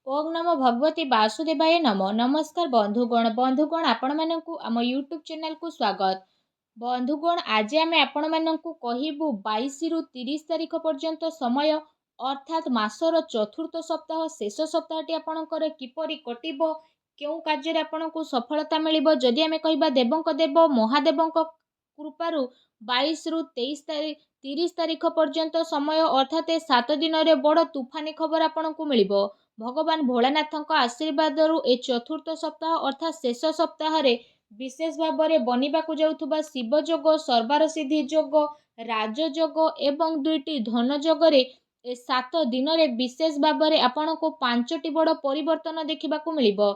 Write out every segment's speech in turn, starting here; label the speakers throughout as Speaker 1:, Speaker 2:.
Speaker 1: ओम नमो भगवती वासुदेवाय नमो नमस्कार बंधुगण आपण मानकु आम यूट्यूब चैनल को स्वागत। बंधुगण आज आम आपण मानकु कहिबु 22 रु 30 तारिख पर्यंत समय अर्थात मासर चतुर्थ सप्ताह शेष सप्ताहटी आपणकर किपरि कटिबो केउ कार्य आपणकु सफलता मिलिबो जदि आमे कहिबा देवंक देव महादेवंक कृपारु 22 रु 30 तारिख पर्यंत समय अर्थात 7 दिन रे बड़ तूफानी खबर आपणकु मिलिबो। भगवान भोलानाथ आशीर्वाद ए चतुर्थ सप्ताह अर्थात शेष सप्ताह विशेष भाव में बनिबाकु जाउथुबा शिव जोग सर्वार सिद्धि जोग राजयोग एवं दुईटी धन जोगरे ए 7 दिन रे विशेष भाव में आपण को 5टी बड़ परिवर्तन देखा मिलिबो।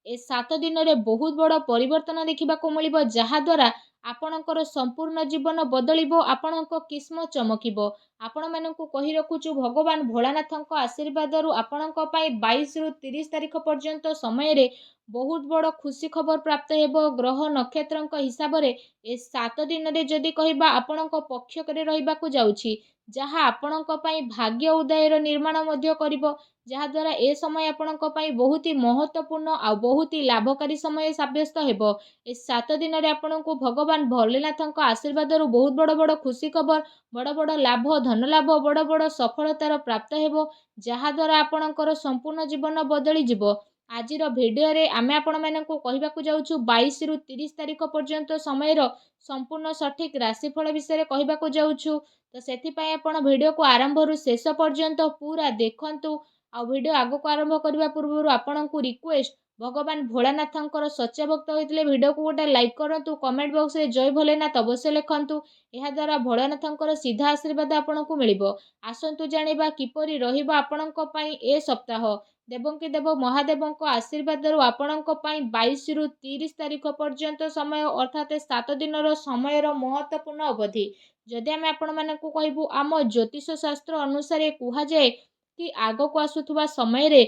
Speaker 1: ए 7 दिन रे बहुत बड़ परिवर्तन देखा मिलिबो जहा द्वारा आपणकर संपूर्ण जीवन बदलिबो आपणको किस्मत चमकिबो। आपण मानकु कहि रखुछु भगवान भोलानाथଙ୍କ आशीर्वादरु आपणଙ୍କ ପାଇଁ 22 रु 30 तारिख पर्यंत समय रे बहुत बड़ खुशी खबर प्राप्त हेबो। ग्रह नक्षत्रଙ୍କ हिसाब रे ए 7 दिन रे जदि कहिबा आपणଙ୍କ पक्ष करे रहिबाकु जाउछि जहा आपणଙ୍କ ପାଇଁ भाग्य उदयर निर्माण मध्य करिवो जहा द्वारा ए समय आपणଙ୍କ ପାଇଁ बहुत ही महत्वपूर्ण आ बहुत ही लाभकारी समय साब्यस्त हेबो। ए 7 दिन रे आपणଙ୍କୁ भगवान भोलेनाथଙ୍କ आशीर्वादरु बहुत बड़ बड़ खुशी खबर बड़ बड़ लाभ धन लाभ बड़ बड़ सफलतार प्राप्त हेबो जहा द्वारा आपणकर संपूर्ण जीवन बदली जिवो। आजिर भिडियो रे आमे आपण मानकु कहिबाकु जाउछु 22 रु 30 तारिख पर्यंत समयर संपूर्ण सठिक राशिफल विषय कहिबाकु जाउछु। तो सेथि पय आपण भिडियो को आरंभ रु शेष पर्यंत पूरा देखंतु। आ भिडियो आगो को आरंभ करबा पूर्व आपणकु रिक्वेस्ट भगवान भोलानाथंकर सच्चा भक्त होइतले भिडियो को गोटे लाइक करंतु कमेंट बॉक्स रे जय भोलेनाथ अवश्य लिखंतु। एहा द्वारा भोलानाथंकर सीधा आशीर्वाद आपणकु मिलिबो। आसंतु जानिबा किपरि रहिबो आपणक पई ए सप्ताह देवंकी देव महादेवंक आशीर्वादरु आपणक पई 22 रु 30 तारिख पर्यंत समय अर्थात 7 दिनर समयर महत्वपूर्ण अवधि। जदि आमे आपण मानकु कहिबु आम ज्योतिष शास्त्र अनुसार कुहा जाए कि आगो को आसुथुबा समय रे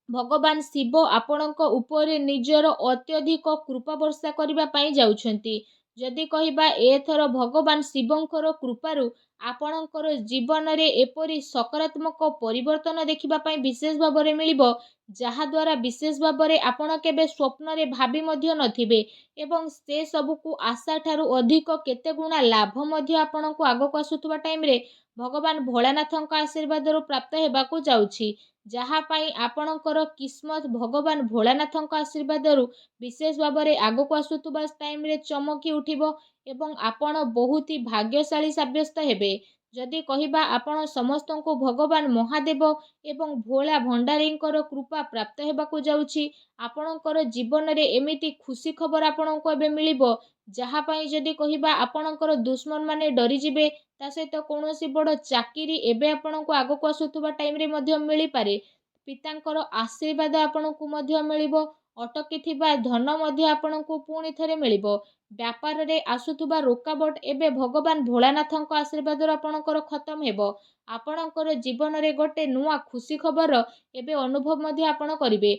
Speaker 1: भगवान शिव आपणक उपरे निजर अत्यधिक कृपा वर्षा करबा पई जाउछंती। जदि कहिबा एथर भगवान शिवंकर कृपारु आपणकर जीवन रे एपरि सकारात्मक परिवर्तन देखिबा पई विशेष भाव में मिलिबो जहा द्वारा विशेष भाव में आपण केबे स्वप्न रे भाबी मध्य नथिबे एवं से सब को आशा ठारू अधिक केते गुणा लाभ मध्य आपणको आगो को आसुथुबा टाइम रे भगवान भोलानाथଙ୍କ आशीर्वादरु प्राप्त हेबाकु जाउछि जहा पाई आपणकर किस्मत भगवान भोलानाथଙ୍କ आशीर्वादरु विशेष भाव में आगो को आसुथुबा टाइम रे चमकी उठिबो एवं आपण बहुत ही भाग्यशाली साब्यस्त हेबे। जदि कहिबा आपण समस्त को भगवान महादेव एवं भोला भंडारींकर कृपा प्राप्त हेबाकु जाउछि आपणकर जीवन रे एमिति खुशी खबर आपणको एबे मिलिबो जहा पाई जदि कहिबा आपणकर दुश्मन माने डरी जिबे ता सहित कोनोसी बड़ चाकिरी एबे आपणको आगो को आसुथुबा टाइम रे मध्य मिली पारे। पितांकर आशीर्वाद आपणको मध्य मिलिबो अटकी थिबा धन मध्य आपणको पुणी थरे मिलिबो। व्यापार रे आसुथुबा रुकावट एबे भगवान भोलानाथଙ୍କ आशीर्वाद आपणकर खत्म हेबो। आपणकर जीवन रे गोटे नुआ खुशी खबर एबे अनुभव मध्य आपण करिवे।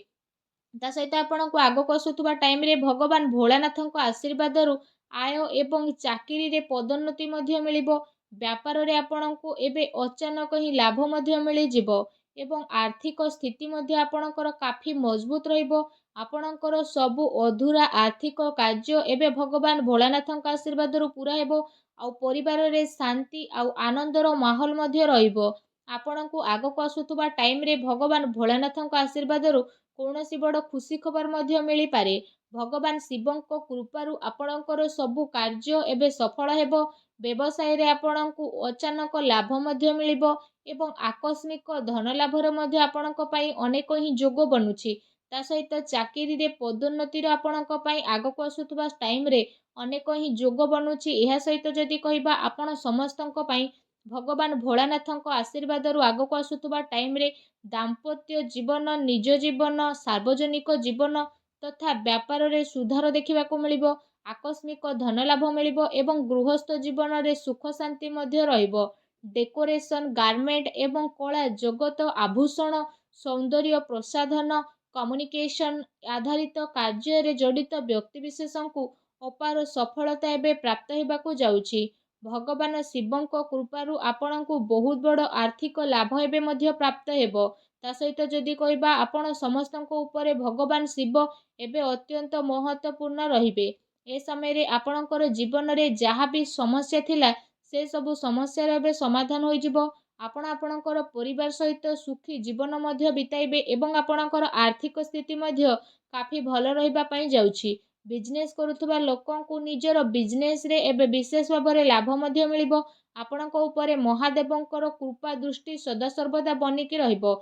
Speaker 1: ता सहित आपणको आगो को आसुथुबा टाइम रे भगवान भोलानाथଙ୍କ आशीर्वादरु आय एवं चाकिरी रे पदोन्नति मध्य मिलिबो। व्यापार रे आपणको एबे अचानक ही लाभ मध्य मिली जिवो एवं आर्थिक स्थिति मध्य आपणकर काफी मजबूत रहिबो। आपणकर सबु अधूरा आर्थिक कार्य एबे भगवान भोलानाथଙ୍କ आशीर्वादरु पूरा हेबो आ परिवार रे शांति आ आनंदर माहौल मध्य रहिबो। आपणको आगो को आसुथुबा टाइम रे भगवान भोलानाथଙ୍କ आशीर्वादरु कौनसी बड़ खुशी खबर मध्य मिली पारे। भगवान शिवंक कृपारु आपणकर सबु कार्य एबे सफल हेबो। व्यवसाय रे आपणको अचानक लाभ मध्य मिलिबो एवं आकस्मिक धन लाभर मध्य आपणक पई अनेक ही जोग बनुछि। ता सहित चाकिरी रे पदोन्नतिर आपणक पई आगो को आसुथुबा टाइम रे अनेक ही जोग बनुछि। एहा सहित जदि कहिबा आपण समस्तଙ୍କ पई भगवान भोलानाथଙ୍କ आशीर्वादरु आगो को आसुथुबा टाइम रे दाम्पत्य जीवन निज जीवन सार्वजनिक जीवन तथा व्यापार रे सुधार देखिबाकु मिलिबो। आकस्मिक धन लाभ मिलिबो एवं गृहस्थ जीवन रे सुख शांति मध्य रहिबो। डेकोरेशन गारमेंट एवं कला जगत आभूषण सौंदर्य प्रसाधन कम्युनिकेशन आधारित कार्य रे जड़ित व्यक्ति विशेषଙ୍କୁ अपार सफलता एबे प्राप्त हेबाकु जाउछि। भगवान शिवंक कृपारु आपणଙ୍କୁ बहुत बड़ आर्थिक लाभ एबे मध्य प्राप्त हेबो। ତା ସହିତ ଯଦି କହିବା ଆପଣ ସମସ୍ତଙ୍କ ଉପରେ ଭଗବାନ ଶିବ ଏବେ ଅତ୍ୟନ୍ତ ମହତ୍ତ୍ୱପୂର୍ଣ୍ଣ ରହିବେ। ଏ ସମୟରେ ଆପଣଙ୍କର ଜୀବନରେ ଯାହା ବି ସମସ୍ୟା ଥିଲା ସେ ସବୁ ସମସ୍ୟାର ଏବେ ସମାଧାନ ହୋଇଯିବ। ଆପଣ ଆପଣଙ୍କର ପରିବାର ସହିତ ସୁଖୀ ଜୀବନ ମଧ୍ୟ ବିତାଇବେ ଏବଂ ଆପଣଙ୍କର ଆର୍ଥିକ ସ୍ଥିତି ମଧ୍ୟ କାଫି ଭଲ ରହିବା ପାଇଁ ଯାଉଛି। ବିଜନେସ୍ କରୁଥିବା ଲୋକଙ୍କୁ ନିଜର ବିଜନେସ୍ରେ ଏବେ ବିଶେଷ ଭାବରେ ଲାଭ ମଧ୍ୟ ମିଳିବ। ଆପଣଙ୍କ ଉପରେ ମହାଦେବଙ୍କର କୃପା ଦୃଷ୍ଟି ସଦାସର୍ବଦା ବନିକି ରହିବ।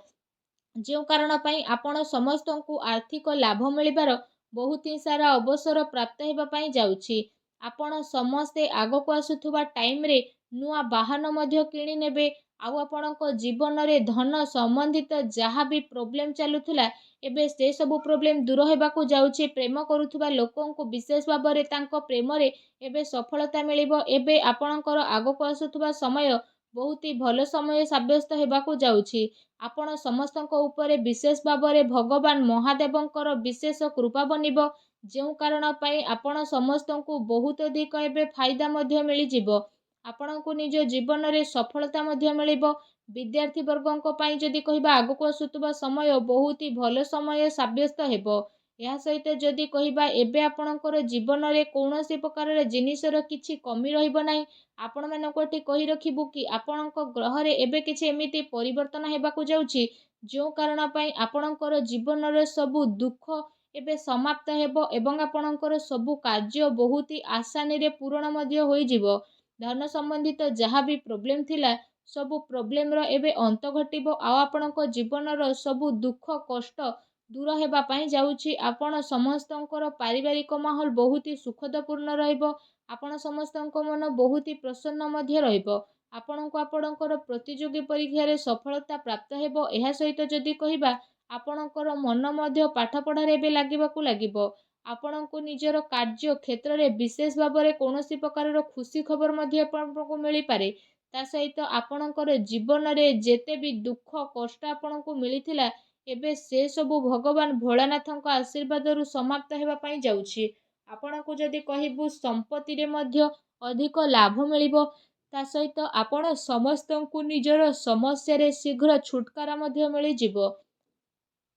Speaker 1: ଯେଉଁ କାରଣ ପାଇଁ ଆପଣ ସମସ୍ତଙ୍କୁ ଆର୍ଥିକ ଲାଭ ମିଳିବାର ବହୁତ ହିଁ ସାରା ଅବସର ପ୍ରାପ୍ତ ହେବା ପାଇଁ ଯାଉଛି। ଆପଣ ସମସ୍ତେ ଆଗକୁ ଆସୁଥିବା ଟାଇମ୍ରେ ନୂଆ ବାହନ ମଧ୍ୟ କିଣି ନେବେ। ଆଉ ଆପଣଙ୍କ ଜୀବନରେ ଧନ ସମ୍ବନ୍ଧିତ ଯାହା ବି ପ୍ରୋବ୍ଲେମ୍ ଚାଲୁଥିଲା ଏବେ ସେ ସବୁ ପ୍ରୋବ୍ଲେମ୍ ଦୂର ହେବାକୁ ଯାଉଛି। ପ୍ରେମ କରୁଥିବା ଲୋକଙ୍କୁ ବିଶେଷ ଭାବରେ ତାଙ୍କ ପ୍ରେମରେ ଏବେ ସଫଳତା ମିଳିବ। ଏବେ ଆପଣଙ୍କର ଆଗକୁ ଆସୁଥିବା ସମୟ ବହୁତ ହି ଭଲ ସମୟ ସାବ୍ୟସ୍ତ ହେବାକୁ ଯାଉଛି। ଆପଣ ସମସ୍ତଙ୍କ ଉପରେ ବିଶେଷ ଭାବରେ ଭଗବାନ ମହାଦେବଙ୍କର ବିଶେଷ କୃପା ବନିବ। ଯେଉଁ କାରଣ ପାଇଁ ଆପଣ ସମସ୍ତଙ୍କୁ ବହୁତ ଅଧିକ ଏବେ ଫାଇଦା ମଧ୍ୟ ମିଳିଯିବ। ଆପଣଙ୍କୁ ନିଜ ଜୀବନରେ ସଫଳତା ମଧ୍ୟ ମିଳିବ। ବିଦ୍ୟାର୍ଥୀ ବର୍ଗଙ୍କ ପାଇଁ ଯଦି କହିବା ଆଗକୁ ଆସୁଥିବା ସମୟ ବହୁତ ହି ଭଲ ସମୟ ସାବ୍ୟସ୍ତ ହେବ। ଏହା ସହିତ ଯଦି କହିବା ଏବେ ଆପଣଙ୍କର ଜୀବନରେ କୌଣସି ପ୍ରକାରର ଜିନିଷର କିଛି କମି ରହିବ ନାହିଁ। ଆପଣମାନଙ୍କୁ ଏଠି କହି ରଖିବୁ କି ଆପଣଙ୍କ ଗ୍ରହରେ ଏବେ କିଛି ଏମିତି ପରିବର୍ତ୍ତନ ହେବାକୁ ଯାଉଛି ଯେଉଁ କାରଣ ପାଇଁ ଆପଣଙ୍କର ଜୀବନର ସବୁ ଦୁଃଖ ଏବେ ସମାପ୍ତ ହେବ ଏବଂ ଆପଣଙ୍କର ସବୁ କାର୍ଯ୍ୟ ବହୁତ ହି ଆସାନୀରେ ପୂରଣ ମଧ୍ୟ ହୋଇଯିବ। ଧନ ସମ୍ବନ୍ଧିତ ଯାହା ବି ପ୍ରୋବ୍ଲେମ୍ ଥିଲା ସବୁ ପ୍ରୋବ୍ଲେମ୍ର ଏବେ ଅନ୍ତ ଘଟିବ। ଆଉ ଆପଣଙ୍କ ଜୀବନର ସବୁ ଦୁଃଖ କଷ୍ଟ ଦୂର ହେବା ପାଇଁ ଯାଉଛି। ଆପଣ ସମସ୍ତଙ୍କର ପାରିବାରିକ ମାହୋଲ ବହୁତ ହି ସୁଖଦପୂର୍ଣ୍ଣ ରହିବ। ଆପଣ ସମସ୍ତଙ୍କ ମନ ବହୁତ ହି ପ୍ରସନ୍ନ ମଧ୍ୟ ରହିବ। ଆପଣଙ୍କୁ ଆପଣଙ୍କର ପ୍ରତିଯୋଗୀ ପରୀକ୍ଷାରେ ସଫଳତା ପ୍ରାପ୍ତ ହେବ। ଏହା ସହିତ ଯଦି କହିବା ଆପଣଙ୍କର ମନ ମଧ୍ୟ ପାଠପଢ଼ାରେ ଏବେ ଲାଗିବାକୁ ଲାଗିବ। ଆପଣଙ୍କୁ ନିଜର କାର୍ଯ୍ୟ କ୍ଷେତ୍ରରେ ବିଶେଷ ଭାବରେ କୌଣସି ପ୍ରକାରର ଖୁସି ଖବର ମଧ୍ୟ ଆପଣଙ୍କୁ ମିଳିପାରେ। ତା ସହିତ ଆପଣଙ୍କର ଜୀବନରେ ଯେତେ ବି ଦୁଃଖ କଷ୍ଟ ଆପଣଙ୍କୁ ମିଳିଥିଲା ଏବେ ସେ ସବୁ ଭଗବାନ ଭୋଳାନାଥଙ୍କ ଆଶୀର୍ବାଦରୁ ସମାପ୍ତ ହେବା ପାଇଁ ଯାଉଛି। ଆପଣଙ୍କୁ ଯଦି କହିବୁ ସମ୍ପତ୍ତିରେ ମଧ୍ୟ ଅଧିକ ଲାଭ ମିଳିବ। ତା ସହିତ ଆପଣ ସମସ୍ତଙ୍କୁ ନିଜର ସମସ୍ୟାରେ ଶୀଘ୍ର ଛୁଟକାରା ମଧ୍ୟ ମିଳିଯିବ।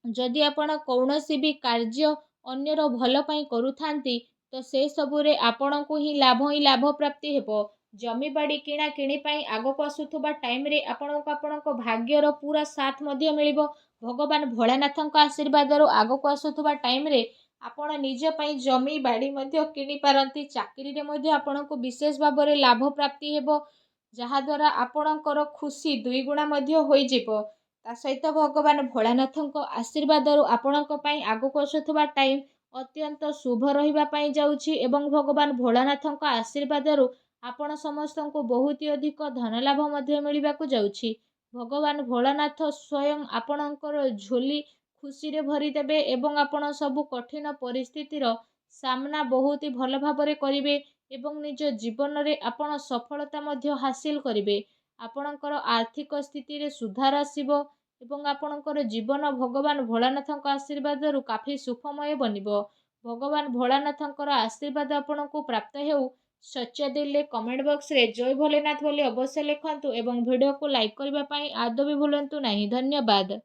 Speaker 1: ଯଦି ଆପଣ କୌଣସି ବି କାର୍ଯ୍ୟ ଅନ୍ୟର ଭଲ ପାଇଁ କରୁଥାନ୍ତି ତ ସେ ସବୁରେ ଆପଣଙ୍କୁ ହିଁ ଲାଭ ପ୍ରାପ୍ତି ହେବ। ଜମିବାଡ଼ି କିଣା କିଣି ପାଇଁ ଆଗକୁ ଆସୁଥିବା ଟାଇମ୍ରେ ଆପଣଙ୍କୁ ଆପଣଙ୍କ ଭାଗ୍ୟର ପୁରା ସାଥ ମଧ୍ୟ ମିଳିବ। ଭଗବାନ ଭୋଳାନାଥଙ୍କ ଆଶୀର୍ବାଦରୁ ଆଗକୁ ଆସୁଥିବା ଟାଇମ୍ରେ ଆପଣ ନିଜ ପାଇଁ ଜମି ବାଡ଼ି ମଧ୍ୟ କିଣିପାରନ୍ତି। ଚାକିରିରେ ମଧ୍ୟ ଆପଣଙ୍କୁ ବିଶେଷ ଭାବରେ ଲାଭ ପ୍ରାପ୍ତି ହେବ ଯାହାଦ୍ୱାରା ଆପଣଙ୍କର ଖୁସି ଦୁଇଗୁଣା ମଧ୍ୟ ହୋଇଯିବ। ତା ସହିତ ଭଗବାନ ଭୋଳାନାଥଙ୍କ ଆଶୀର୍ବାଦରୁ ଆପଣଙ୍କ ପାଇଁ ଆଗକୁ ଆସୁଥିବା ଟାଇମ୍ ଅତ୍ୟନ୍ତ ଶୁଭ ରହିବା ପାଇଁ ଯାଉଛି ଏବଂ ଭଗବାନ ଭୋଳାନାଥଙ୍କ ଆଶୀର୍ବାଦରୁ ଆପଣ ସମସ୍ତଙ୍କୁ ବହୁତ ଅଧିକ ଧନ ଲାଭ ମଧ୍ୟ ମିଳିବାକୁ ଯାଉଛି। ଭଗବାନ ଭୋଳାନାଥ ସ୍ୱୟଂ ଆପଣଙ୍କର ଝୋଲି ଖୁସିରେ ଭରିଦେବେ ଏବଂ ଆପଣ ସବୁ କଠିନ ପରିସ୍ଥିତିର ସାମ୍ନା ବହୁତ ଭଲ ଭାବରେ କରିବେ ଏବଂ ନିଜ ଜୀବନରେ ଆପଣ ସଫଳତା ମଧ୍ୟ ହାସିଲ କରିବେ। ଆପଣଙ୍କର ଆର୍ଥିକ ସ୍ଥିତିରେ ସୁଧାର ଆସିବ ଏବଂ ଆପଣଙ୍କର ଜୀବନ ଭଗବାନ ଭୋଳାନାଥଙ୍କ ଆଶୀର୍ବାଦରୁ କାଫି ସୁଖମୟ ବନିବ। ଭଗବାନ ଭୋଳାନାଥଙ୍କର ଆଶୀର୍ବାଦ ଆପଣଙ୍କୁ ପ୍ରାପ୍ତ ହେଉ। ସଚ୍ଚା ଦିଲରେ କମେଣ୍ଟ ବକ୍ସରେ ଜୟ ଭୋଲେନାଥ ବୋଲି ଅବଶ୍ୟ ଲେଖନ୍ତୁ ଏବଂ ଭିଡ଼ିଓକୁ ଲାଇକ୍ କରିବା ପାଇଁ ଆଦୌ ବି ଭୁଲନ୍ତୁ ନାହିଁ। ଧନ୍ୟବାଦ।